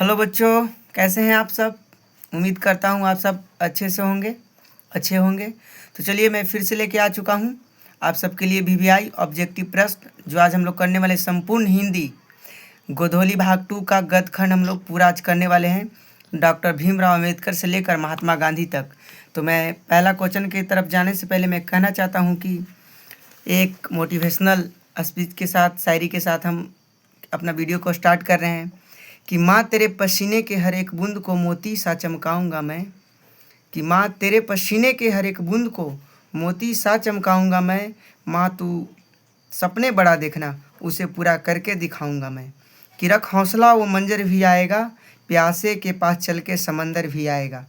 Hello बच्चों, कैसे हैं आप सब। उम्मीद करता हूँ आप सब अच्छे होंगे। तो चलिए मैं फिर से लेके आ चुका हूँ आप सबके लिए वीवीआई ऑब्जेक्टिव प्रश्न, जो आज हम लोग करने वाले संपूर्ण हिंदी गोधोली भाग 2 का गद्य खंड हम लोग पूरा आज करने वाले हैं, डॉक्टर भीमराव अम्बेडकर से लेकर महात्मा गांधी तक। तो मैं पहला क्वेश्चन की तरफ जाने से पहले मैं कहना चाहता हूँ कि एक मोटिवेशनल स्पीच के साथ, शायरी के साथ हम अपना वीडियो को स्टार्ट कर रहे हैं कि माँ तेरे पसीने के हर एक बूंद को मोती सा चमकाऊंगा मैं, कि माँ तेरे पसीने के हर एक बूंद को मोती सा चमकाऊंगा मैं। माँ तू सपने बड़ा देखना, उसे पूरा करके दिखाऊंगा मैं। कि रख हौसला वो मंजर भी आएगा, प्यासे के पास चल के समंदर भी आएगा।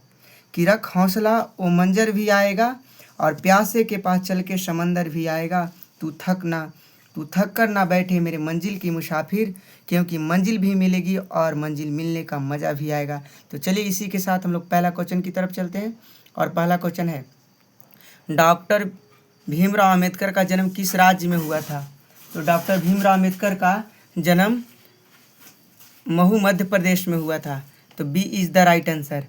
कि रख हौसला वो मंजर भी आएगा और प्यासे के पास चल के समंदर भी आएगा। तू थक कर ना बैठे मेरे मंजिल की मुसाफिर, क्योंकि मंजिल भी मिलेगी और मंजिल मिलने का मज़ा भी आएगा। तो चलिए इसी के साथ हम लोग पहला क्वेश्चन की तरफ चलते हैं। और पहला क्वेश्चन है, डॉक्टर भीमराव अम्बेडकर का जन्म किस राज्य में हुआ था। तो डॉक्टर भीमराव अम्बेडकर का जन्म महू मध्य प्रदेश में हुआ था। तो B is the right answer,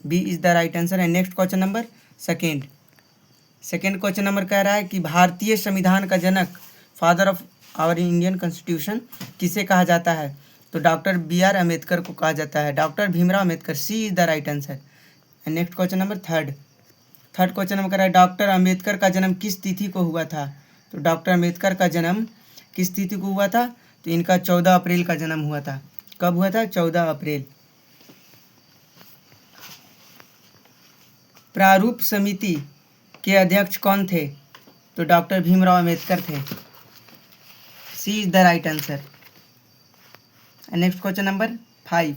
B is the right answer है। Next question number second question number कह रहा है कि भारतीय संविधान का जनक, father of our Indian constitution, किसे कहा जाता है। तो डॉक्टर बी आर अम्बेडकर को कहा जाता है, doctor Bhimrao Ambedkar. C is the right answer. Next question number third question number कह रहा है, डॉक्टर अम्बेडकर का जन्म किस तिथि को हुआ था। तो डॉक्टर अम्बेडकर का जन्म किस तिथि को हुआ था। तो इनका 14 अप्रैल का जन्म हुआ था। कब हुआ था? 14 अप्रैल। प्रारूप समिति के अध्यक्ष कौन थे। तो डॉक्टर भीमराव अम्बेडकर थे। C is the right answer. Next question number 5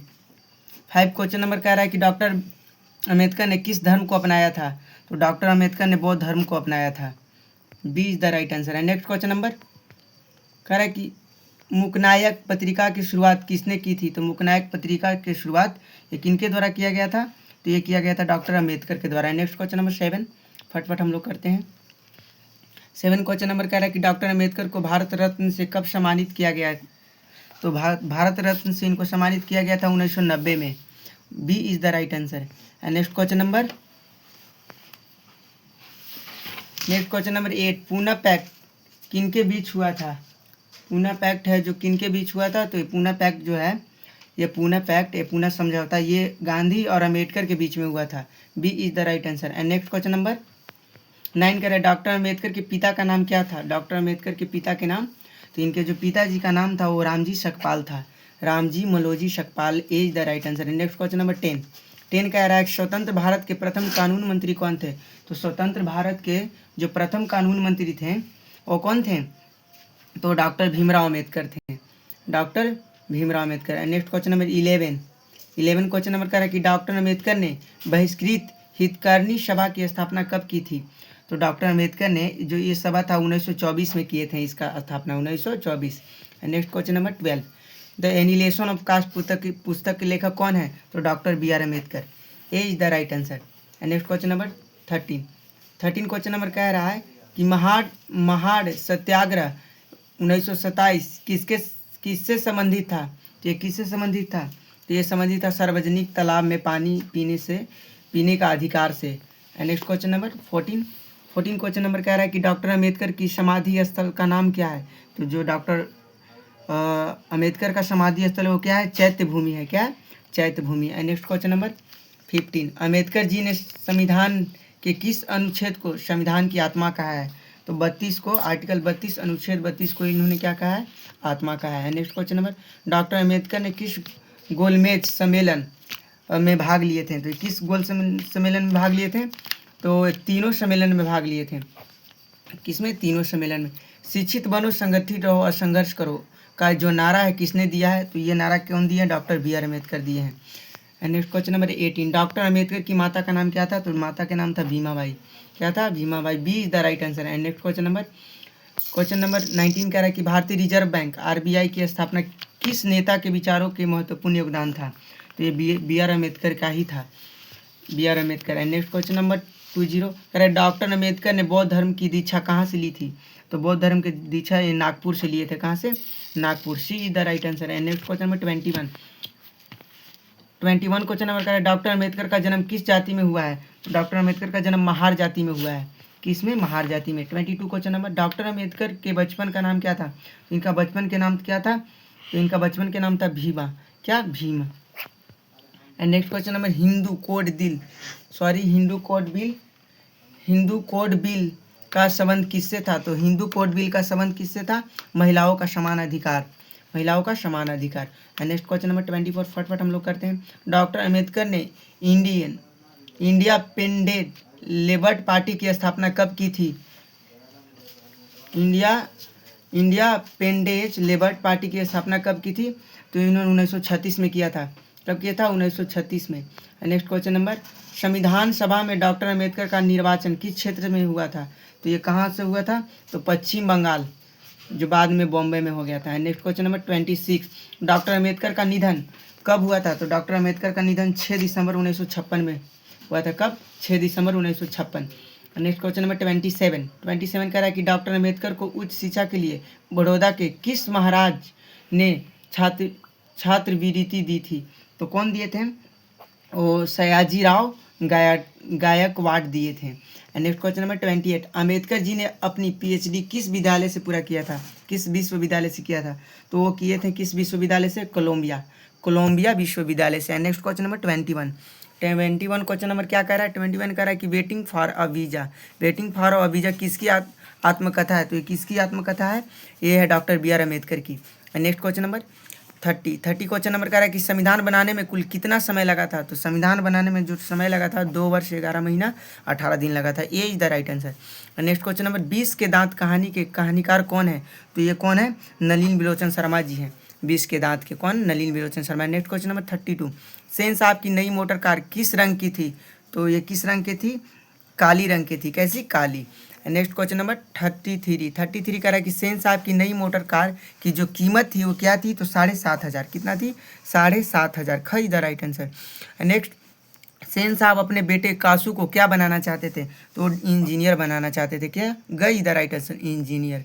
question number कह रहा है कि डॉक्टर अम्बेडकर ने किस धर्म को अपनाया था। तो डॉक्टर अम्बेडकर ने बौद्ध धर्म को अपनाया था। B is the right answer है। नेक्स्ट क्वेश्चन नंबर कह रहा है कि मुकनायक पत्रिका की शुरुआत किसने की थी। तो मुकनायक पत्रिका की शुरुआत ये किनके द्वारा किया गया था। तो ये किया गया था डॉक्टर अम्बेडकर के द्वारा। नेक्स्ट क्वेश्चन नंबर 7 फटफट हम लोग करते हैं। 7 क्वेश्चन नंबर कह रहा है कि डॉक्टर अम्बेडकर को भारत रत्न से कब सम्मानित किया गया। तो भारत रत्न से इनको सम्मानित किया गया था 1990 में। B is the right answer. And next question number 8, Poona pact किनके बीच हुआ था। पूना पैक्ट है जो किनके बीच हुआ था। तो ये पूना पैक्ट जो है, ये पूना समझौता, ये गांधी और अम्बेडकर के बीच में हुआ था। B is the right answer. And next question number 9 कह रहा है, डॉक्टर अम्बेडकर के पिता का नाम क्या था। डॉक्टर अम्बेडकर के पिता के नाम, तो इनके जो पिताजी का नाम था वो रामजी सकपाल था, Ramji Maloji Sakpal. A is the right answer. Next question number 10 कह रहा है, स्वतंत्र भारत के प्रथम कानून मंत्री कौन थे। तो स्वतंत्र भारत के जो प्रथम कानून मंत्री थे वो कौन थे। तो डॉक्टर भीमराव अम्बेडकर थे, doctor Bhimrao Ambedkar. Next question number 11 question number कह रहा है कि डॉक्टर अम्बेडकर ने बहिष्कृत हितकारिणी सभा की स्थापना कब की थी। तो डॉक्टर अम्बेडकर ने जो ये सभा था 1924 में किए थे इसका स्थापना 1924। Next question number 12, the annihilation of caste पुस्तक के लेखक कौन है। तो doctor B R Ambedkar. A is the right answer. Next question number 13 question number कह रहा है कि महाड़ सत्याग्रह 1927 किससे संबंधित था। तो ये किससे संबंधित था। तो ये संबंधित था सार्वजनिक तालाब में पानी पीने का अधिकार से। Next question number 14 question number कह रहा है कि डॉक्टर अम्बेडकर की समाधि स्थल का नाम क्या है। तो जो डॉक्टर अम्बेडकर का समाधि स्थल है वो क्या है, चैत्य भूमि है। क्या है, चैत्य भूमि। Next question number 15, Ambedkar ji ने संविधान के किस अनुच्छेद को संविधान की आत्मा कहा है। तो 32 को, आर्टिकल 32 अनुच्छेद 32 को इन्होंने क्या कहा है, आत्मा कहा है। Next question number, doctor Ambedkar ने किस गोलमेज सम्मेलन में भाग लिए थे। तो किस सम्मेलन में भाग लिए थे। तो तीनों सम्मेलन में भाग लिए थे। किसमें, तीनों सम्मेलन में। शिक्षित बनो, संगठित रहो और संघर्ष करो का जो नारा है किसने दिया है। तो ये नारा कौन दिया है, डॉक्टर बी आर अम्बेडकर दिए हैं। Next question number 18, doctor Ambedkar की माता का नाम क्या था। तो माता का नाम था भीमाबाई। क्या था, Bhimabai. B is the right answer. And next question number 19 कह रहा है कि भारतीय रिजर्व बैंक आरबीआई की स्थापना किस नेता के विचारों के महत्वपूर्ण योगदान था। तो ये बी आर अम्बेडकर का ही था, B R Ambedkar. And next question number 20 कह रहा है, डॉक्टर अम्बेडकर ने बौद्ध धर्म की दीक्षा कहाँ से ली थी। तो बौद्ध धर्म की दीक्षा ये नागपुर से लिए थे। कहाँ से, Nagpur. C is the right answer. And next question number 21 21 question number का है डॉक्टर अम्बेडकर का जन्म किस जाति में हुआ है? तो डॉक्टर अम्बेडकर का जन्म महार जाति में हुआ है। किस में? महार जाति में। 22 क्वेश्चन नंबर डॉक्टर अम्बेडकर के बचपन का नाम क्या था? इनका बचपन के नाम क्या था? तो इनका बचपन के नाम था भीमा। क्या? Bhim. And next question number Hindu code bill का संबंध किससे था? तो हिंदू कोड बिल का संबंध किससे था? महिलाओं का समान अधिकार। एंड नेक्स्ट क्वेश्चन नंबर 24 फटाफट हम लोग करते हैं। डॉक्टर अम्बेडकर ने इंडिया पेंडेंट लेबर पार्टी की स्थापना कब की थी? इंडिया पेंडेज लेबर पार्टी की स्थापना कब की थी? तो इन्होंने 1936 में किया था। कब किया था? 1936 में। नेक्स्ट क्वेश्चन नंबर संविधान सभा में डॉक्टर अम्बेडकर का निर्वाचन किस क्षेत्र में हुआ था? तो ये कहाँ से हुआ था? तो पश्चिम बंगाल, जो बाद में बॉम्बे में हो गया था। Next question number 26 doctor Ambedkar का निधन कब हुआ था? तो डॉक्टर अम्बेडकर का निधन 6 दिसंबर 1956 में हुआ था। कब? 6 दिसंबर 1956। नेक्स्ट क्वेश्चन नंबर 27 कह रहा है कि डॉक्टर अम्बेडकर को उच्च शिक्षा के लिए बड़ौदा के किस महाराज ने छात्रवृत्ति दी थी? तो कौन दिए थे? वो सयाजीराव गायकवाड़ दिए थे। Next question number 28 Ambedkar ji ने अपनी पीएचडी किस विद्यालय से पूरा किया था? किस विश्वविद्यालय से किया था? तो वो किए थे किस विश्वविद्यालय से? कोलंबिया विश्वविद्यालय से। Next question number 21 question number क्या कह रहा है? 21 कह रहा है कि वेटिंग फॉर अ वीजा किसकी आत्मकथा है? तो ये किसकी आत्मकथा है? ये है डॉक्टर बी आर अम्बेडकर की। Next question number 30 question number कह रहा है कि संविधान बनाने में कुल कितना समय लगा था? तो संविधान बनाने में जो समय लगा था 2 वर्ष 11 महीना 18 दिन लगा था। ये is the right answer. Next question number 20 के दांत कहानी के कहानीकार कौन है? तो ये कौन है? नलिन बिलोचन शर्मा जी हैं। 20 के दांत के कौन? Nalin Bilochan Sharma. Next question number 32 Sen साहब की नई मोटर कार किस रंग की थी? तो ये किस रंग की थी? काली रंग की थी। कैसी? काली। नेक्स्ट क्वेश्चन नंबर 33 कह रहा है कि सेन साहब की नई मोटर कार की जो कीमत थी वो क्या थी? तो 7,500। कितना थी? 7,500। ख is the right answer. Next Sen साहब अपने बेटे कासू को क्या बनाना चाहते थे? तो इंजीनियर बनाना चाहते थे। क्या? ग is the right answer, engineer.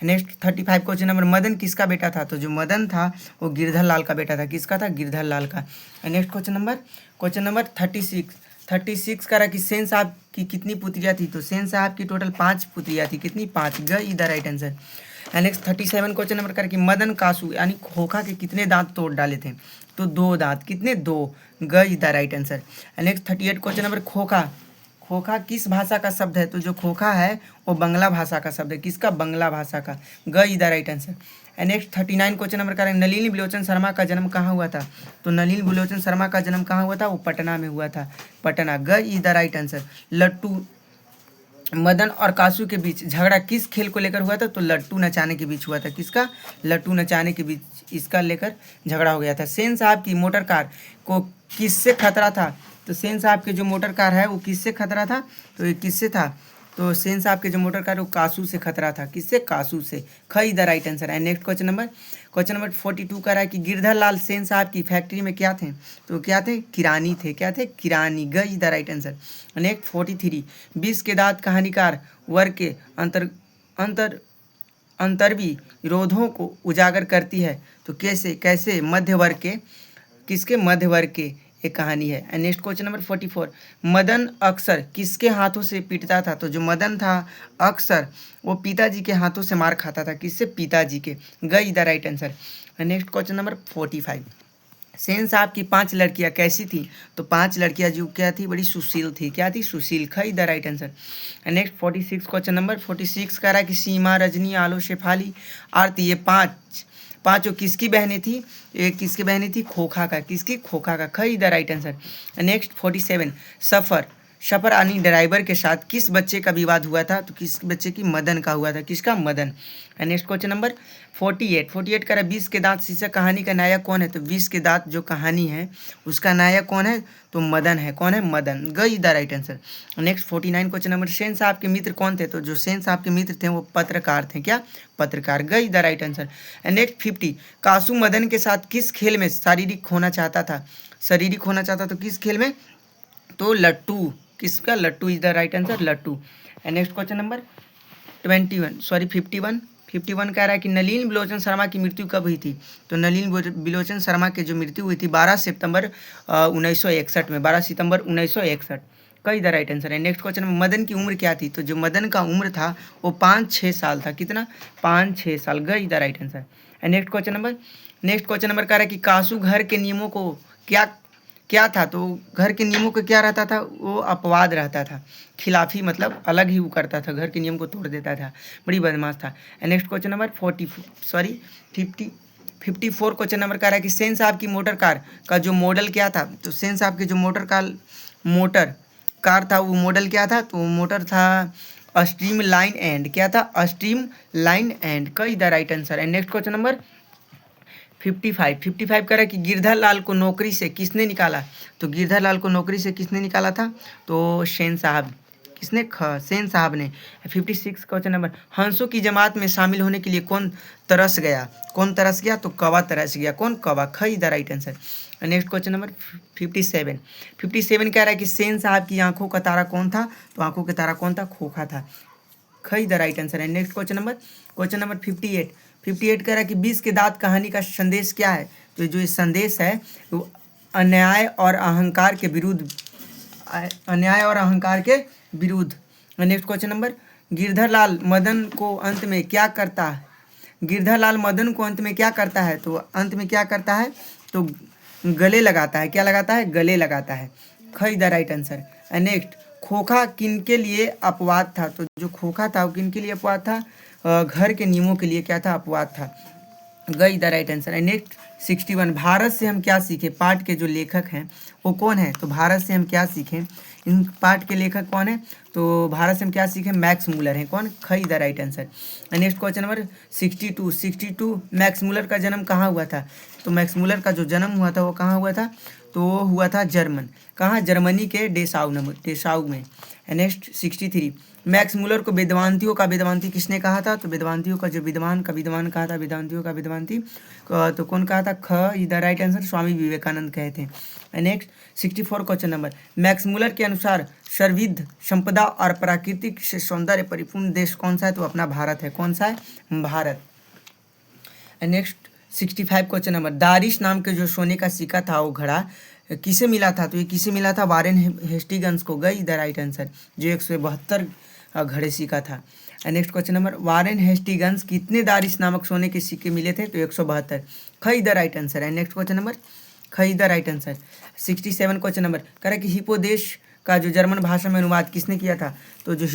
Next 35 question number Madan किसका बेटा था? तो जो मदन था वो गिरधर लाल का बेटा था। किसका था? गिरधर लाल का। नेक्स्ट क्वेश्चन नंबर 36 कह रहा कि सेन साहब की कितनी पुत्रियाँ थी? तो सेन साहब की टोटल 5 पुत्रियाँ थी। कितनी? 5। ग is the right answer. Next 37 question number कर कि मदन कासू यानी खोखा के कितने दांत तोड़ डाले थे? तो 2 दांत। कितने? 2। ग is the right answer. Next 38 question number खोखा किस भाषा का शब्द है? तो जो खोखा है वो बंगला भाषा का शब्द है। किसका? बंगला भाषा का। ग is the right answer. Next 39 question number करें नलिनी बिलोचन शर्मा का जन्म कहाँ हुआ था? तो नलिनी बिलोचन शर्मा का जन्म कहाँ हुआ था? वो पटना में हुआ था। पटना। ग इज द राइट आंसर। लट्टू मदन और कासू के बीच झगड़ा किस खेल को लेकर हुआ था? तो लट्टू नचाने के बीच हुआ था। किसका? लट्टू नचाने के बीच इसका लेकर झगड़ा हो गया था। सेन साहब की मोटर कार को किससे खतरा था? तो सेन साहब के जो मोटर कार है वो किससे खतरा था? तो ये किससे था? तो सेन साहब के जो मोटर कार वो कासू से खतरा था। किससे? कासू से। ख is the right answer. And next question number 42 कह रहा है कि गिरधर लाल सेन साहब की फैक्ट्री में क्या थे? तो क्या थे? किरानी थे। क्या थे? किरानी। ग is the right answer. Next 43 20 के दांत कहानीकार वर्ग के अंतर्वी विरोधों को उजागर करती है। तो कैसे मध्य वर्ग के किसके? मध्य वर्ग के एक कहानी है। And next question number 44 Madan अक्सर किसके हाथों से पीटता था? तो जो मदन था अक्सर वो पिताजी के हाथों से मार खाता था। किससे? पिताजी के। ग is the right answer. Next question number 45 Sen साहब की 5 लड़कियां कैसी थी? तो 5 लड़कियां जो क्या थी? बड़ी सुशील थी। क्या थी? सुशील। ख is the right answer. Next 46 question number 46 कह रहा है कि सीमा रजनी आलो शेफाली आरती ये पांचों किसकी बहनें थी? ये किसकी बहनें थी? खोखा का। किसकी? खोखा का। ख is the right answer. Next 47 सफर यानी ड्राइवर के साथ किस बच्चे का विवाद हुआ था? तो किस बच्चे की? मदन का हुआ था। किसका? मदन। नेक्स्ट क्वेश्चन नंबर 48 कर 20 के दांत शीर्षक कहानी का नायक कौन है? तो 20 के दांत जो कहानी है उसका नायक कौन है? तो मदन है। कौन है? मदन। ग is the right answer. Next 49 question number Sen साहब के मित्र कौन थे? तो जो सेन साहब के मित्र थे वो पत्रकार थे। क्या? पत्रकार। ग is the right answer. Next 50 kasu Madan के साथ किस खेल में शारीरिक होना चाहता था? किस खेल में? तो लट्टू। किसका? लट्टू इज द राइट आंसर। लट्टू। नेक्स्ट क्वेश्चन नंबर 51 51 कह रहा है कि नलिनी बिलोचन शर्मा की मृत्यु कब हुई थी? तो नलिनी बिलोचन शर्मा की जो मृत्यु हुई थी 12 सितंबर 1961 में, 12 सितंबर 1961। कई द राइट आंसर है। नेक्स्ट क्वेश्चन में मदन की उम्र क्या थी? तो जो मदन का उम्र था वो 5-6 साल था। कितना? 5-6 साल। गई the right answer. Next question number कह रहा है कि कासू घर के नियमों को क्या था? तो घर के नियमों को क्या रहता था? वो अपवाद रहता था, खिलाफी, मतलब अलग ही वो करता था, घर के नियम को तोड़ देता था, बड़ी बदमाश था। Next question number 54 question number कह रहा है कि सेन साहब की मोटर कार का जो मॉडल क्या था? तो सेन साहब की जो मोटर कार था वो मॉडल क्या था? तो मोटर था स्ट्रीम लाइन एंड। क्या था? Stream line and. कई द राइट आंसर है। नेक्स्ट क्वेश्चन नंबर 55 कह रहा है कि गिरधर लाल को नौकरी से किसने निकाला? तो गिरधर लाल को नौकरी से किसने निकाला था? तो सेन साहब। किसने? सेन साहब ने। 56 क्वेश्चन नंबर, हंसों की जमात में शामिल होने के लिए कौन तरस गया? तो कौवा तरस गया। कौन? कौवा। खई the right answer. Next question number 57 कह रहा है कि सेन साहब की आंखों का तारा कौन था? तो आंखों का तारा कौन था? खोखा था। खई द राइट आंसर है। नेक्स्ट क्वेश्चन नंबर 58 कह रहा है कि 20 के दांत कहानी का संदेश क्या है? तो जो ये संदेश है वो अन्याय और अहंकार के विरुद्ध। नेक्स्ट क्वेश्चन नंबर, गिरधर लाल मदन को अंत में क्या करता है? तो अंत में क्या करता है? तो गले लगाता है। क्या लगाता है? गले लगाता है। खई द राइट आंसर। नेक्स्ट, खोखा किनके लिए अपवाद था? तो जो खोखा था वो किनके लिए अपवाद था? घर के नियमों के लिए क्या था? अपवाद था। गई द राइट आंसर है। नेक्स्ट 61, भारत से हम क्या सीखें पाठ के जो लेखक हैं वो कौन है? तो भारत से हम क्या सीखें, इन पाठ के लेखक कौन है? तो भारत से हम क्या सीखें? मैक्स मूलर हैं। कौन? खई the right answer. Next question number 62 Max Muller का जन्म कहाँ हुआ था? तो मैक्स मूलर का जो जन्म हुआ था वो कहाँ हुआ था? तो वो हुआ था कहाँ? जर्मनी के डेसाउ में। नेक्स्ट 63, मैक्स मूलर को वेदांतियों का वेदांती किसने कहा था? तो वेदांतियों का जो विद्वान कहा था, वेदांतियों का वेदांती तो कौन कहा था? ख is the right answer, Swami Vivekananda कहे थे। Next 64 question number, Max Muller के अनुसार सर्वविध संपदा और प्राकृतिक से सौंदर्य परिपूर्ण देश कौन सा है? तो अपना भारत है। कौन सा है? भारत। नेक्स्ट 65 क्वेश्चन नंबर, दारिश नाम के जो सोने का सिक्का था वो घड़ा किसे मिला था? तो ये किसे मिला था? वारेन हेस्टिंग्स को। गई द राइट आंसर, जो 172 घड़े सिक्का था। Next question number, Warren Hastings कितने दारिश नामक सोने के सिक्के मिले थे? तो 172। खई द राइट आंसर है। नेक्स्ट क्वेश्चन नंबर, खई the right answer. 67 question number, कह रहा है कि हिप्पो देश का जो जर्मन भाषा में अनुवाद किसने किया था? तो जो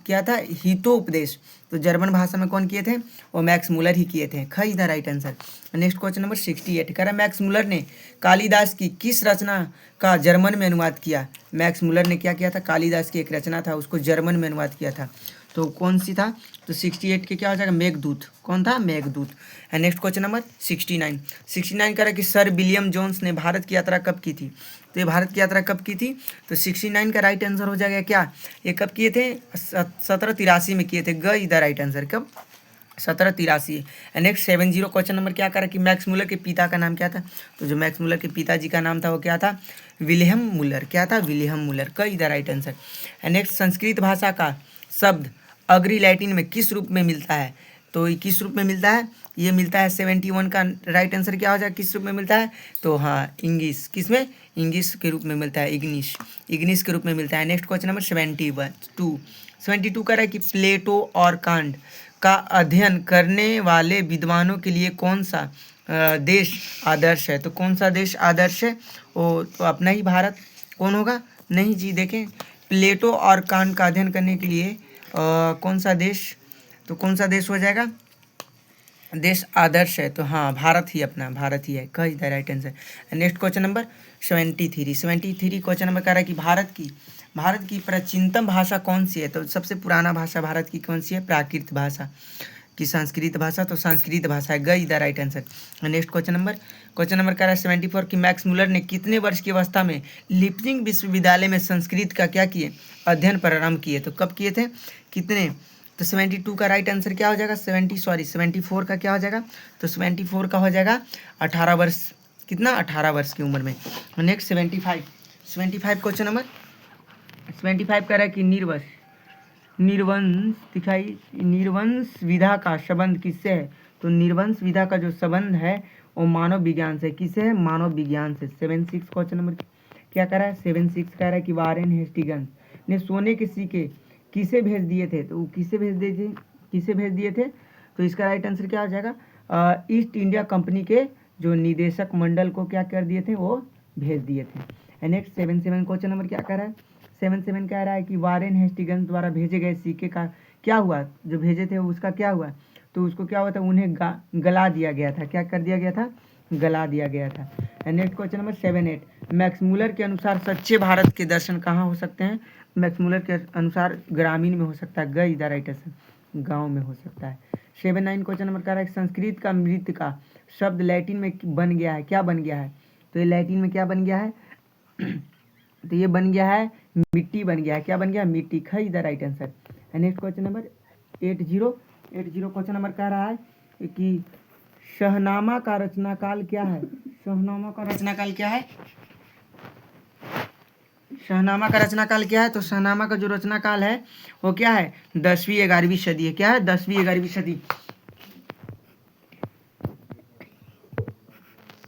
क्या था? हितोपदेश। तो जर्मन भाषा में कौन किए थे? वो मैक्स मूलर ही किए थे। खई the right answer. Next question number 68, कह रहा है मैक्स मूलर ने कालिदास की किस रचना का जर्मन में अनुवाद किया? मैक्स मूलर ने क्या किया था? कालिदास की एक रचना था उसको जर्मन में अनुवाद किया था। तो कौन सी था? तो 68 के क्या हो जाएगा? मेघदूत। कौन था? मेघदूत। नेक्स्ट क्वेश्चन नंबर 69 कह रहा है कि सर विलियम जोन्स ने भारत की यात्रा कब की थी? तो ये भारत की यात्रा कब की थी? तो 69 का राइट आंसर हो जाएगा क्या? ये कब किए थे? 1783 में किए थे। गई द राइट आंसर। कब? 1783। नेक्स्ट 70 क्वेश्चन नंबर क्या करा कि मैक्स मूलर के पिता का नाम क्या था? तो जो मैक्स मूलर के पिताजी का नाम था वो क्या था? William Muller. क्या था? William Muller. कई the right answer. Next, Sanskrit भाषा का शब्द अग्री लैटिन में किस रूप में मिलता है? तो ये किस रूप में मिलता है? ये मिलता है 71 का राइट आंसर क्या हो जाएगा? किस रूप में मिलता है? तो हाँ, इंग्लिश। किस में? इंग्लिश के रूप में मिलता है। इग्निस के रूप में मिलता है। नेक्स्ट क्वेश्चन नंबर 72 कह रहा है कि प्लेटो और कांट का अध्ययन करने वाले विद्वानों के लिए कौन सा देश आदर्श है? तो कौन सा देश आदर्श है? वो तो अपना ही भारत। कौन होगा? नहीं जी, देखें, प्लेटो और कांट का अध्ययन करने के लिए कौन सा देश? तो कौन सा देश हो जाएगा? देश आदर्श है तो हाँ, भारत ही है। कही the right answer. Next question number 73 question number कह रहा है कि भारत की प्राचीनतम भाषा कौन सी है? तो सबसे पुराना भाषा भारत की कौन सी है? प्राकृत भाषा की संस्कृत भाषा। तो संस्कृत भाषा है। गई the right answer. Next question number कह रहा है 74 कि मैक्स मूलर ने कितने वर्ष की अवस्था में लिपजिंग विश्वविद्यालय में संस्कृत का क्या किए? अध्ययन प्रारंभ किए। तो कब किए थे? कितने? तो 72 का राइट आंसर क्या हो जाएगा? 74 का क्या हो जाएगा? तो 74 का हो जाएगा 18 वर्ष। कितना? 18 वर्ष की उम्र में। नेक्स्ट 75 क्वेश्चन नंबर 75 कह रहा है कि निर्वंश दिखाई, निर्वंश विधा का संबंध किससे है? तो निर्वंश विधा का जो संबंध है वो मानव विज्ञान से। किससे है? मानव विज्ञान से। 76 क्वेश्चन नंबर क्या कह रहा है? 76 कह रहा है कि वारेन हेस्टिंग्स ने सोने के सिक्के किसे भेज दिए थे? तो किसे भेज दिए थे? किसे भेज दिए थे? तो इसका राइट आंसर क्या हो जाएगा? ईस्ट इंडिया कंपनी के जो निदेशक मंडल को क्या कर दिए थे? वो भेज दिए थे। नेक्स्ट 77 क्वेश्चन नंबर क्या कह रहा है? 77 कह रहा है कि वारेन हेस्टिंग्स द्वारा भेजे गए सिक्के का क्या हुआ? जो भेजे थे उसका क्या हुआ? तो उसको क्या हुआ था? उन्हें गला दिया गया था। क्या कर दिया गया था? गला दिया गया था। नेक्स्ट क्वेश्चन नंबर 78, मैक्समूलर के अनुसार सच्चे भारत के दर्शन कहाँ हो सकते हैं? मैक्समूलर के अनुसार ग्रामीण में हो सकता है। ग इधर राइट आंसर, गाँव में हो सकता है। 79 क्वेश्चन नंबर कह रहा है संस्कृत का मृत का शब्द लैटिन में बन गया है। क्या बन गया है? तो ये लैटिन में क्या बन गया है? तो ये बन गया है मिट्टी बन गया है। क्या बन गया? मिट्टी। ख इधर right answer. Next question number 80 question number कह रहा है कि शहनामा का रचनाकाल क्या है? शहनामा का रचनाकाल क्या है? शहनामा का रचनाकाल क्या है? तो शहनामा का जो रचनाकाल है वो क्या है? 10वीं 11वीं सदी है। क्या है? 10वीं 11वीं सदी।